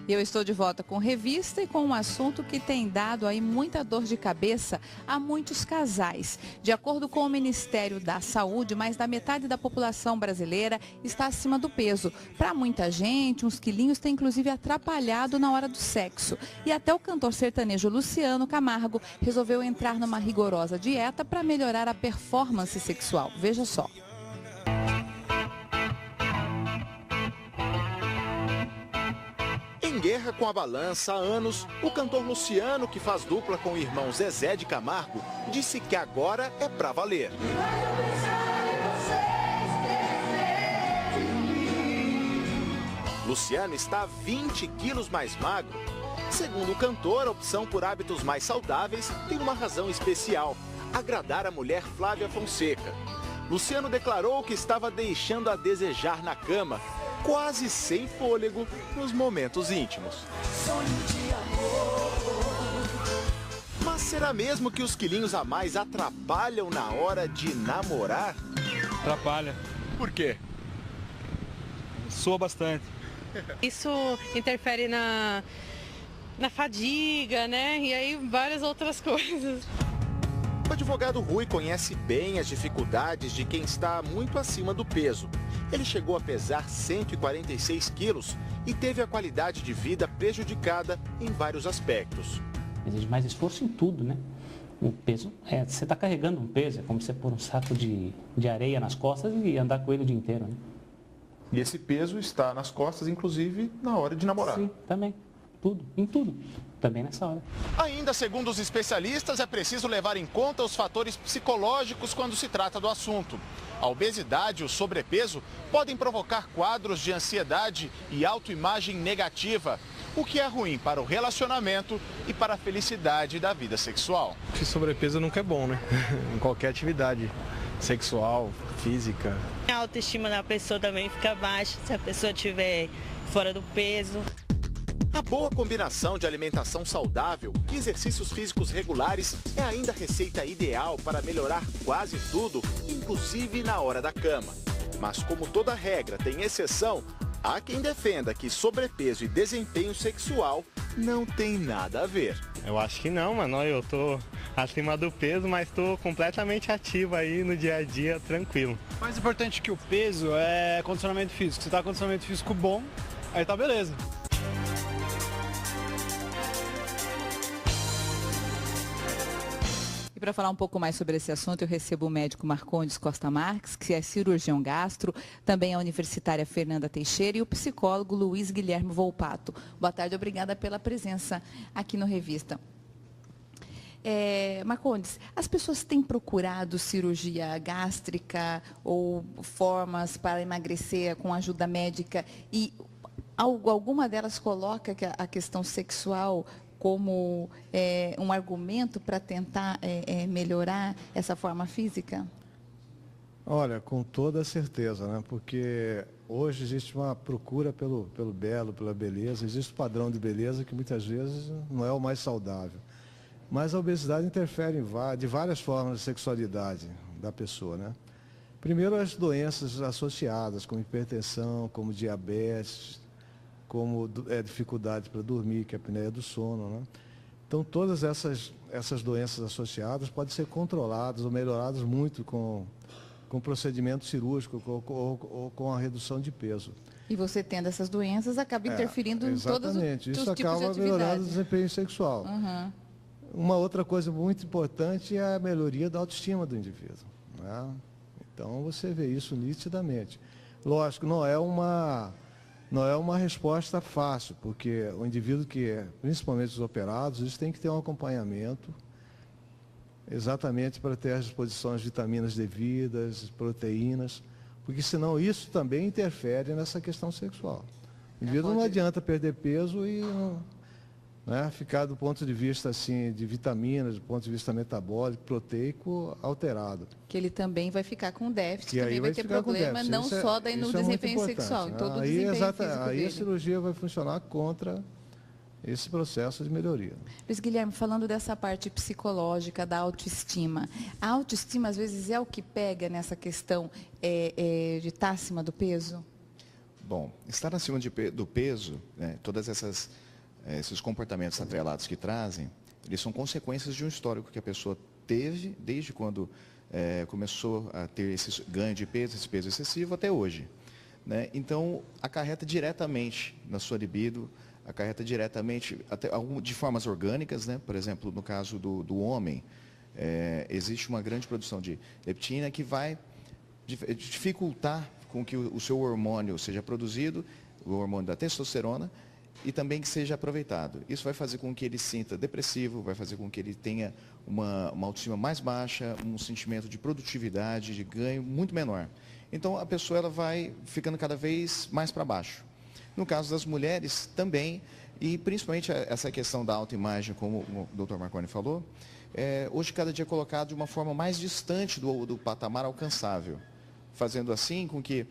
E eu estou de volta com revista e com um assunto que tem dado aí muita dor de cabeça a muitos casais. De acordo com o Ministério da Saúde, mais da metade da população brasileira está acima do peso. Para muita gente, uns quilinhos tem inclusive atrapalhado na hora do sexo. E até o cantor sertanejo Luciano Camargo resolveu entrar numa rigorosa dieta para melhorar a performance sexual. Veja só. Em guerra com a balança há anos, o cantor Luciano, que faz dupla com o irmão Zezé de Camargo, disse que agora é pra valer. Luciano está 20 quilos mais magro. Segundo o cantor, a opção por hábitos mais saudáveis tem uma razão especial: agradar a mulher Flávia Fonseca. Luciano declarou que estava deixando a desejar na cama, quase sem fôlego nos momentos íntimos. Mas será mesmo que os quilinhos a mais atrapalham na hora de namorar? Atrapalha. Por quê? Soa bastante. Isso interfere na fadiga, né? E aí várias outras coisas. O advogado Rui conhece bem as dificuldades de quem está muito acima do peso. Ele chegou a pesar 146 quilos e teve a qualidade de vida prejudicada em vários aspectos. Exige mais esforço em tudo, né? O peso, você está carregando um peso, é como você pôr um saco de areia nas costas e andar com ele o dia inteiro, né? E esse peso está nas costas, inclusive, na hora de namorar. Sim, também. Tudo, em tudo. Também nessa hora. Ainda segundo os especialistas, é preciso levar em conta os fatores psicológicos quando se trata do assunto. A obesidade e o sobrepeso podem provocar quadros de ansiedade e autoimagem negativa, o que é ruim para o relacionamento e para a felicidade da vida sexual. Esse sobrepeso nunca é bom, né? Em qualquer atividade sexual, física. A autoestima da pessoa também fica baixa se a pessoa estiver fora do peso. A boa combinação de alimentação saudável e exercícios físicos regulares é ainda a receita ideal para melhorar quase tudo, inclusive na hora da cama. Mas como toda regra tem exceção, há quem defenda que sobrepeso e desempenho sexual não tem nada a ver. Eu acho que não, mano. Eu tô acima do peso, mas tô completamente ativo aí no dia a dia, tranquilo. Mais importante que o peso é condicionamento físico. Se tá com condicionamento físico bom, aí tá beleza. E para falar um pouco mais sobre esse assunto, eu recebo o médico Marcondes Costa Marques, que é cirurgião gastro, também a universitária Fernanda Teixeira e o psicólogo Luiz Guilherme Volpato. Boa tarde, obrigada pela presença aqui no Revista. Marcondes, as pessoas têm procurado cirurgia gástrica ou formas para emagrecer com ajuda médica e alguma delas coloca a questão sexual como um argumento para tentar melhorar essa forma física? Olha, com toda certeza, né? Porque hoje existe uma procura pelo belo, pela beleza, existe um padrão de beleza que muitas vezes não é o mais saudável. Mas a obesidade interfere de várias formas de sexualidade da pessoa, né? Primeiro, as doenças associadas, como hipertensão, como diabetes, como dificuldade para dormir, que é a apneia do sono, né? Então, todas essas doenças associadas podem ser controladas ou melhoradas muito com procedimento cirúrgico ou com a redução de peso. E você tendo essas doenças acaba interferindo em todos os tipos de atividade. Isso acaba melhorando o desempenho sexual. Uhum. Uma outra coisa muito importante é a melhoria da autoestima do indivíduo, né? Então, você vê isso nitidamente. Lógico, não é uma resposta fácil, porque o indivíduo principalmente os operados, eles têm que ter um acompanhamento exatamente para ter as disposições de vitaminas devidas, proteínas, porque senão isso também interfere nessa questão sexual. O indivíduo não adianta perder peso e ficar do ponto de vista assim, de vitaminas, do ponto de vista metabólico, proteico, alterado. Que ele também vai ficar com déficit, que também vai ter problema, não só daí no desempenho sexual, em todo o desempenho físico aí dele. A cirurgia vai funcionar contra esse processo de melhoria. Luiz Guilherme, falando dessa parte psicológica, da autoestima, a autoestima às vezes é o que pega nessa questão de estar acima do peso? Bom, estar acima do peso, né, todas esses comportamentos atrelados que trazem, eles são consequências de um histórico que a pessoa teve desde quando começou a ter esse ganho de peso, esse peso excessivo, até hoje. Né? Então, acarreta diretamente na sua libido, acarreta diretamente, até, de formas orgânicas, né? Por exemplo, no caso do homem, existe uma grande produção de leptina que vai dificultar com que o seu hormônio seja produzido, o hormônio da testosterona, e também que seja aproveitado. Isso vai fazer com que ele se sinta depressivo, vai fazer com que ele tenha uma autoestima mais baixa, um sentimento de produtividade, de ganho muito menor. Então, a pessoa ela vai ficando cada vez mais para baixo. No caso das mulheres, também, e principalmente essa questão da autoimagem, como o Dr. Marconi falou, hoje cada dia é colocado de uma forma mais distante do patamar alcançável, fazendo assim com que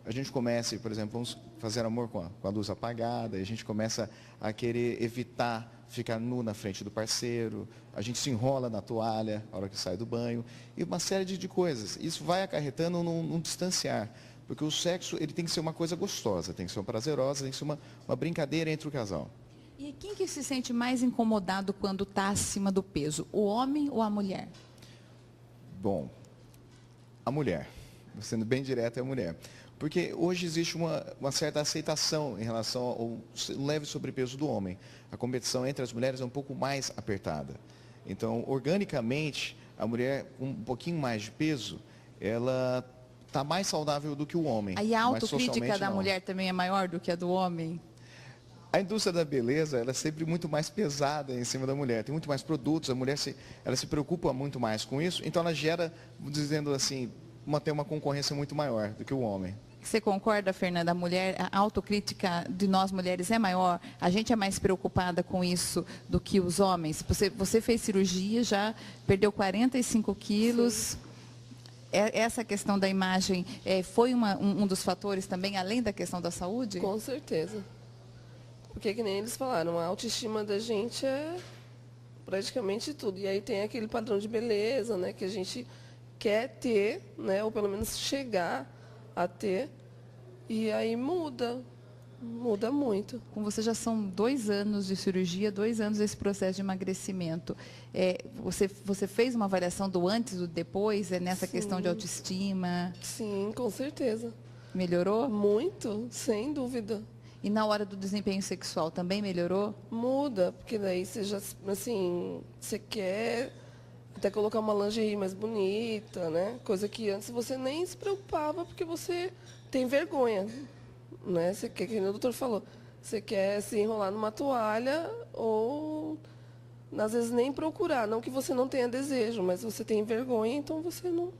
a gente comece, por exemplo, vamos fazer amor com a luz apagada, e a gente começa a querer evitar ficar nu na frente do parceiro, a gente se enrola na toalha na hora que sai do banho, e uma série de coisas. Isso vai acarretando num distanciar, porque o sexo ele tem que ser uma coisa gostosa, tem que ser uma prazerosa, tem que ser uma brincadeira entre o casal. E quem que se sente mais incomodado quando está acima do peso, o homem ou a mulher? Bom, a mulher, sendo bem direto, é a mulher. Porque hoje existe uma certa aceitação em relação ao leve sobrepeso do homem. A competição entre as mulheres é um pouco mais apertada. Então, organicamente, a mulher com um pouquinho mais de peso, ela está mais saudável do que o homem. Aí a autocrítica da mulher também é maior do que a do homem? A indústria da beleza, ela é sempre muito mais pesada em cima da mulher. Tem muito mais produtos, a mulher ela se preocupa muito mais com isso. Então, ela gera, dizendo assim, tem uma concorrência muito maior do que o homem. Você concorda, Fernanda? A autocrítica de nós mulheres é maior? A gente é mais preocupada com isso do que os homens? Você fez cirurgia, já perdeu 45 quilos. Sim. Essa questão da imagem foi um dos fatores também, além da questão da saúde? Com certeza. Porque, que nem eles falaram, a autoestima da gente é praticamente tudo. E aí tem aquele padrão de beleza, né, que a gente quer ter, né, ou pelo menos chegar a ter, e aí muda muito. Com você já são 2 anos de cirurgia, 2 anos desse processo de emagrecimento. Você fez uma avaliação do antes e do depois, nessa questão de autoestima? Sim, com certeza. Melhorou? Muito, sem dúvida. E na hora do desempenho sexual também melhorou? Muda, porque daí você já, assim, você quer até colocar uma lingerie mais bonita, né? Coisa que antes você nem se preocupava porque você tem vergonha, né? Você quer, que o doutor falou, você quer se enrolar numa toalha ou às vezes nem procurar, não que você não tenha desejo, mas você tem vergonha, então você não.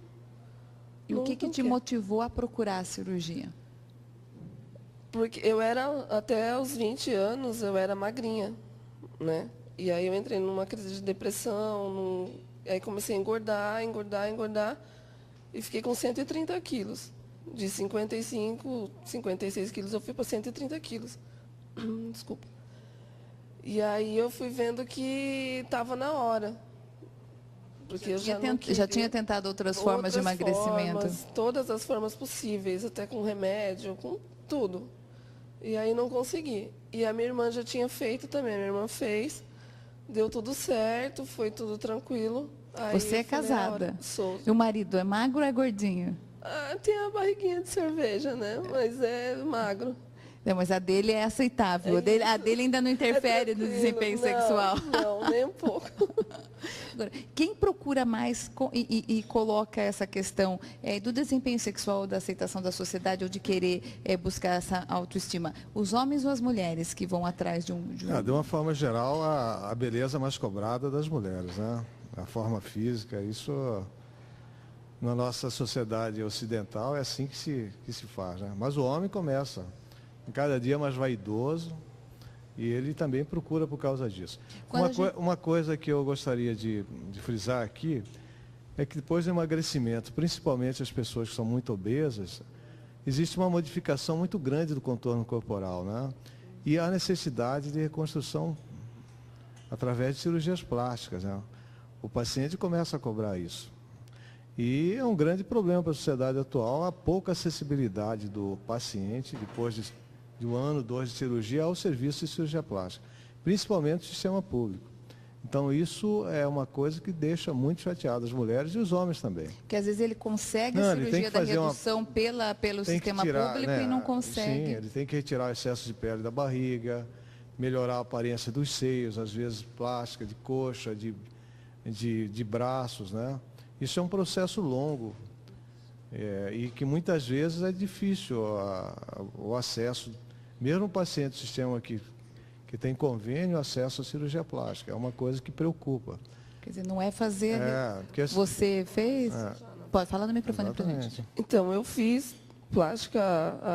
E o que te motivou a procurar a cirurgia? Porque eu era, até os 20 anos, eu era magrinha, né? E aí eu entrei numa crise de depressão, aí comecei a engordar, e fiquei com 130 quilos. De 55, 56 quilos, eu fui para 130 quilos. Desculpa. E aí eu fui vendo que estava na hora. Porque eu já tinha tentado outras formas de emagrecimento? Todas as formas possíveis, até com remédio, com tudo. E aí não consegui. E a minha irmã já tinha feito também, a minha irmã fez, deu tudo certo, foi tudo tranquilo. Aí você é casada? Sou. E o marido é magro ou é gordinho? Tem a barriguinha de cerveja, né? Mas é magro. Não, mas a dele é aceitável. A dele ainda não interfere no desempenho sexual. Não, nem um pouco. Agora, quem procura mais e coloca essa questão do desempenho sexual, da aceitação da sociedade ou de querer buscar essa autoestima? Os homens ou as mulheres que vão atrás de um... De uma forma geral, a beleza mais cobrada das mulheres, né? A forma física, isso na nossa sociedade ocidental é assim que se faz, né? Mas o homem começa cada dia mais vaidoso e ele também procura por causa disso. Uma coisa que eu gostaria de frisar aqui é que depois do emagrecimento, principalmente as pessoas que são muito obesas, existe uma modificação muito grande do contorno corporal, né? E há necessidade de reconstrução através de cirurgias plásticas, né? O paciente começa a cobrar isso. E é um grande problema para a sociedade atual a pouca acessibilidade do paciente, depois de 1 ano, 2 de cirurgia, ao serviço de cirurgia plástica, principalmente no sistema público. Então, isso é uma coisa que deixa muito chateado as mulheres e os homens também. Porque às vezes ele consegue a cirurgia da redução pelo sistema público, né, e não consegue. Sim, ele tem que retirar o excesso de pele da barriga, melhorar a aparência dos seios, às vezes plástica, de coxa, de braços, né? Isso é um processo longo e que muitas vezes é difícil o acesso, mesmo o paciente do sistema que tem convênio, acesso à cirurgia plástica. É uma coisa que preocupa. Quer dizer, não é fazer... Você fez? Pode falar no microfone para gente. Então, eu fiz plástica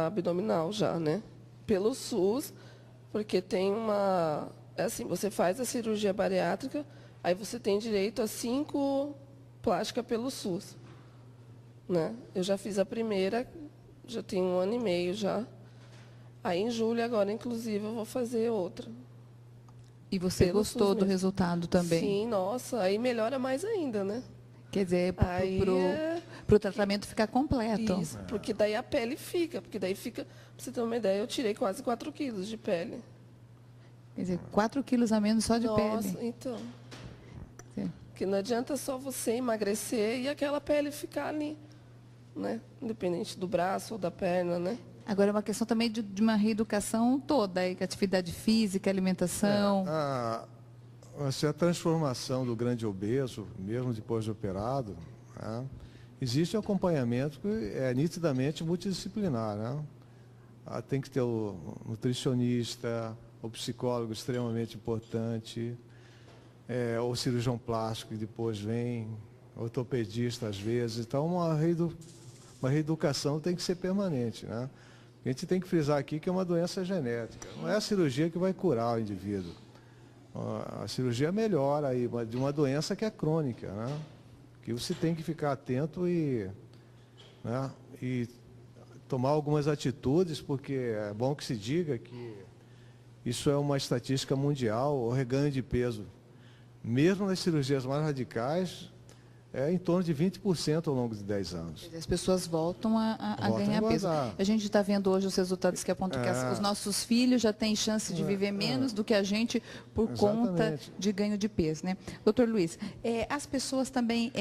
abdominal já, né? Pelo SUS, porque tem uma... assim, você faz a cirurgia bariátrica, aí você tem direito a 5 plásticas pelo SUS. Né? Eu já fiz a primeira, já tem 1 ano e meio já. Aí, em julho, agora, inclusive, eu vou fazer outra. E você gostou do resultado também? Sim, nossa, aí melhora mais ainda, né? Quer dizer, para o tratamento ficar completo. Isso, porque daí a pele fica, para você ter uma ideia, eu tirei quase 4 quilos de pele. Quer dizer, 4 quilos a menos só de pele. Nossa, então. Porque não adianta só você emagrecer e aquela pele ficar ali, né? Independente do braço ou da perna, né? Agora é uma questão também de uma reeducação toda, aí, atividade física, alimentação. A transformação do grande obeso, mesmo depois de operado, né, existe um acompanhamento que é nitidamente multidisciplinar. Né? Tem que ter o nutricionista, o psicólogo extremamente importante, o cirurgião plástico que depois vem, ortopedista às vezes. Então, uma reeducação tem que ser permanente. Né? A gente tem que frisar aqui que é uma doença genética. Não é a cirurgia que vai curar o indivíduo. A cirurgia melhora aí de uma doença que é crônica, né? Que você tem que ficar atento e tomar algumas atitudes, porque é bom que se diga que isso é uma estatística mundial, o reganho de peso, mesmo nas cirurgias mais radicais, é em torno de 20% ao longo de 10 anos. As pessoas voltam a ganhar peso. A gente está vendo hoje os resultados que apontam que os nossos filhos já têm chance de viver menos do que a gente por conta de ganho de peso. Né? Doutor Luiz, as pessoas também...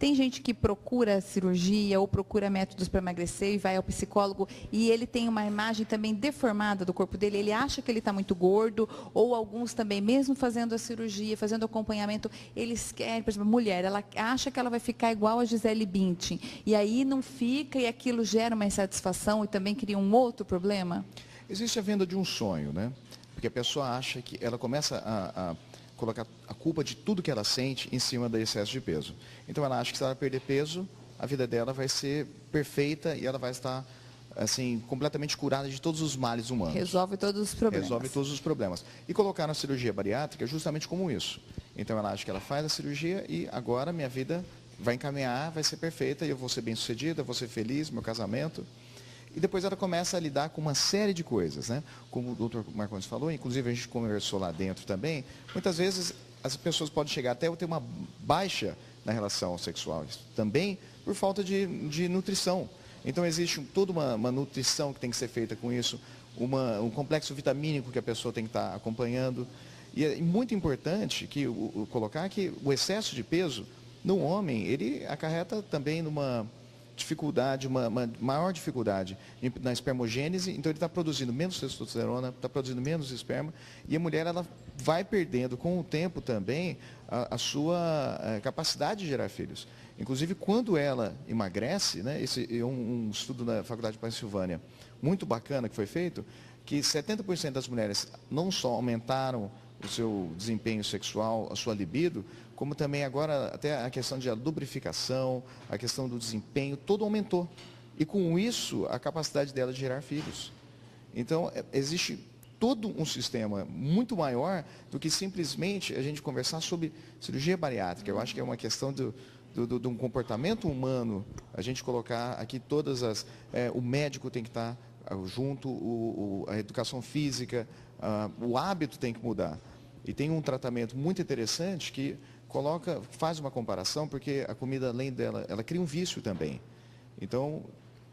tem gente que procura cirurgia ou procura métodos para emagrecer e vai ao psicólogo e ele tem uma imagem também deformada do corpo dele, ele acha que ele está muito gordo, ou alguns também, mesmo fazendo a cirurgia, fazendo acompanhamento, eles querem, por exemplo, mulher, ela acha que ela vai ficar igual a Gisele Bündchen. E aí não fica e aquilo gera uma insatisfação e também cria um outro problema? Existe a venda de um sonho, né? Porque a pessoa acha que ela começa a colocar a culpa de tudo que ela sente em cima do excesso de peso. Então ela acha que se ela perder peso, a vida dela vai ser perfeita e ela vai estar assim, completamente curada de todos os males humanos. Resolve todos os problemas. Resolve todos os problemas. E colocar na cirurgia bariátrica justamente como isso. Então ela acha que ela faz a cirurgia e agora minha vida vai encaminhar, vai ser perfeita e eu vou ser bem-sucedida, vou ser feliz, meu casamento. E depois ela começa a lidar com uma série de coisas, né? Como o doutor Marcondes falou, inclusive a gente conversou lá dentro também, muitas vezes as pessoas podem chegar até a ter uma baixa na relação sexual, também por falta de nutrição. Então existe toda uma nutrição que tem que ser feita com isso, um complexo vitamínico que a pessoa tem que estar acompanhando. E é muito importante colocar que o excesso de peso no homem, ele acarreta também numa dificuldade, uma maior dificuldade na espermogênese, então ele está produzindo menos testosterona, está produzindo menos esperma, e a mulher ela vai perdendo com o tempo também a sua capacidade de gerar filhos. Inclusive, quando ela emagrece, né, esse é um estudo na Faculdade de Pensilvânia, muito bacana que foi feito, que 70% das mulheres não só aumentaram o seu desempenho sexual, a sua libido, como também agora até a questão de lubrificação, a questão do desempenho, tudo aumentou. E com isso, a capacidade dela de gerar filhos. Então, existe todo um sistema muito maior do que simplesmente a gente conversar sobre cirurgia bariátrica. Eu acho que é uma questão de um comportamento humano, a gente colocar aqui todas as... o médico tem que estar junto, a educação física, o hábito tem que mudar. E tem um tratamento muito interessante que faz uma comparação, porque a comida, além dela, ela cria um vício também. Então,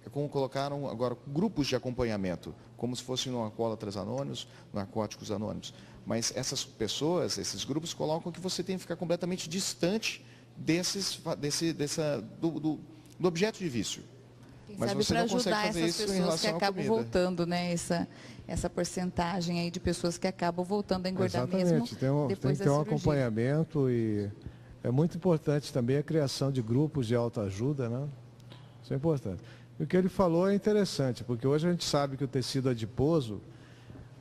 é como colocaram agora grupos de acompanhamento, como se fossem no Alcoólatras Anônimos, Narcóticos Anônimos. Mas essas pessoas, esses grupos, colocam que você tem que ficar completamente distante do objeto de vício. Mas você não consegue fazer isso em relação à comida. Para ajudar essas pessoas que acabam voltando, né? Essa porcentagem aí de pessoas que acabam voltando a engordar mesmo depois da cirurgia. Tem que ter um acompanhamento e é muito importante também a criação de grupos de autoajuda, né? Isso é importante. E o que ele falou é interessante, porque hoje a gente sabe que o tecido adiposo,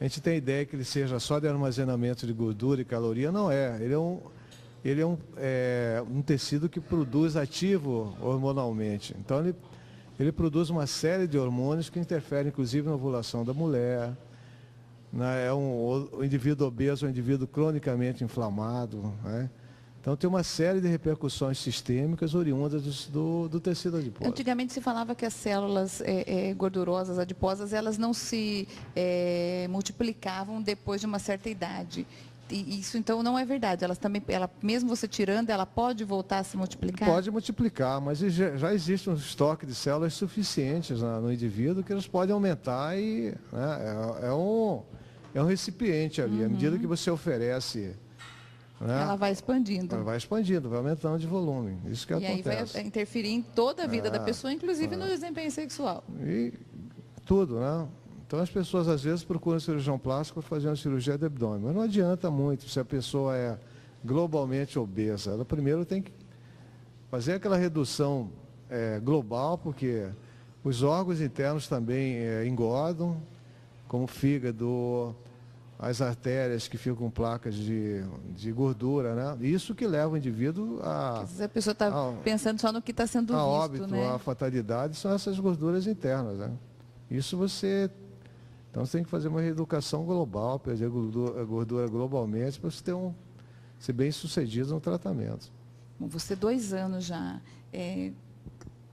a gente tem a ideia que ele seja só de armazenamento de gordura e caloria, não é. Ele é um tecido que produz ativo hormonalmente. Então, ele produz uma série de hormônios que interferem, inclusive, na ovulação da mulher. Né? O indivíduo obeso é um indivíduo cronicamente inflamado. Né? Então, tem uma série de repercussões sistêmicas oriundas do tecido adiposo. Antigamente se falava que as células gordurosas, adiposas, elas não se multiplicavam depois de uma certa idade. E isso, então, não é verdade. Mesmo você tirando, ela pode voltar a se multiplicar? Pode multiplicar, mas já existe um estoque de células suficientes no indivíduo que elas podem aumentar e né, é um recipiente ali. À medida que você oferece... Né, ela vai expandindo. Ela vai expandindo, vai aumentando de volume. Isso que acontece. E aí vai interferir em toda a vida da pessoa, inclusive no desempenho sexual. E tudo, né? Então, as pessoas, às vezes, procuram cirurgião plástico para fazer uma cirurgia de abdômen. Mas não adianta muito se a pessoa é globalmente obesa. Ela primeiro tem que fazer aquela redução global, porque os órgãos internos também engordam, como o fígado, as artérias que ficam com placas de gordura, né? Isso que leva o indivíduo a... A pessoa está pensando só no que está sendo visto, óbito, né? A fatalidade são essas gorduras internas, né? Isso Então, você tem que fazer uma reeducação global, perder a gordura globalmente, para você ser bem sucedido no tratamento. Você 2 anos já,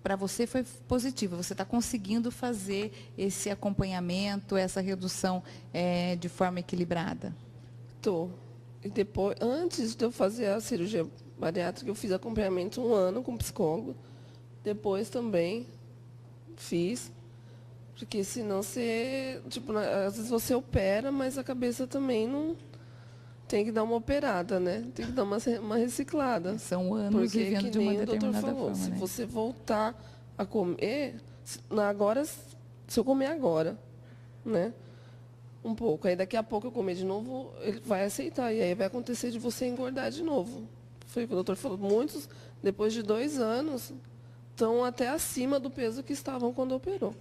para você foi positivo, você está conseguindo fazer esse acompanhamento, essa redução de forma equilibrada? Estou. E depois, antes de eu fazer a cirurgia bariátrica, eu fiz acompanhamento 1 ano com psicólogo. Depois também fiz. Porque senão você, às vezes você opera, mas a cabeça também não tem que dar uma operada, né? Tem que dar uma reciclada. São anos vivendo de uma determinada forma, se né? você voltar a comer, se eu comer agora, né? Um pouco. Aí daqui a pouco eu comer de novo, ele vai aceitar. E aí vai acontecer de você engordar de novo. Foi o que o doutor falou. Muitos, depois de 2 anos, estão até acima do peso que estavam quando operou.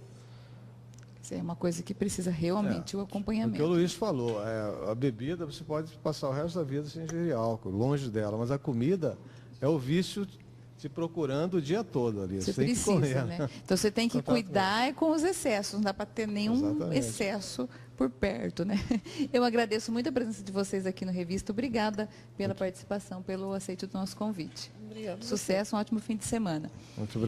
É uma coisa que precisa realmente o acompanhamento. O que o Luiz falou, a bebida você pode passar o resto da vida sem ingerir álcool, longe dela, mas a comida é o vício te procurando o dia todo ali. Você tem precisa, que comer, né? Então você tem que cuidar com os excessos, não dá para ter nenhum excesso por perto, né? Eu agradeço muito a presença de vocês aqui no Revista. Obrigada pela participação, pelo aceite do nosso convite. Obrigada. Sucesso, um ótimo fim de semana. Muito obrigado.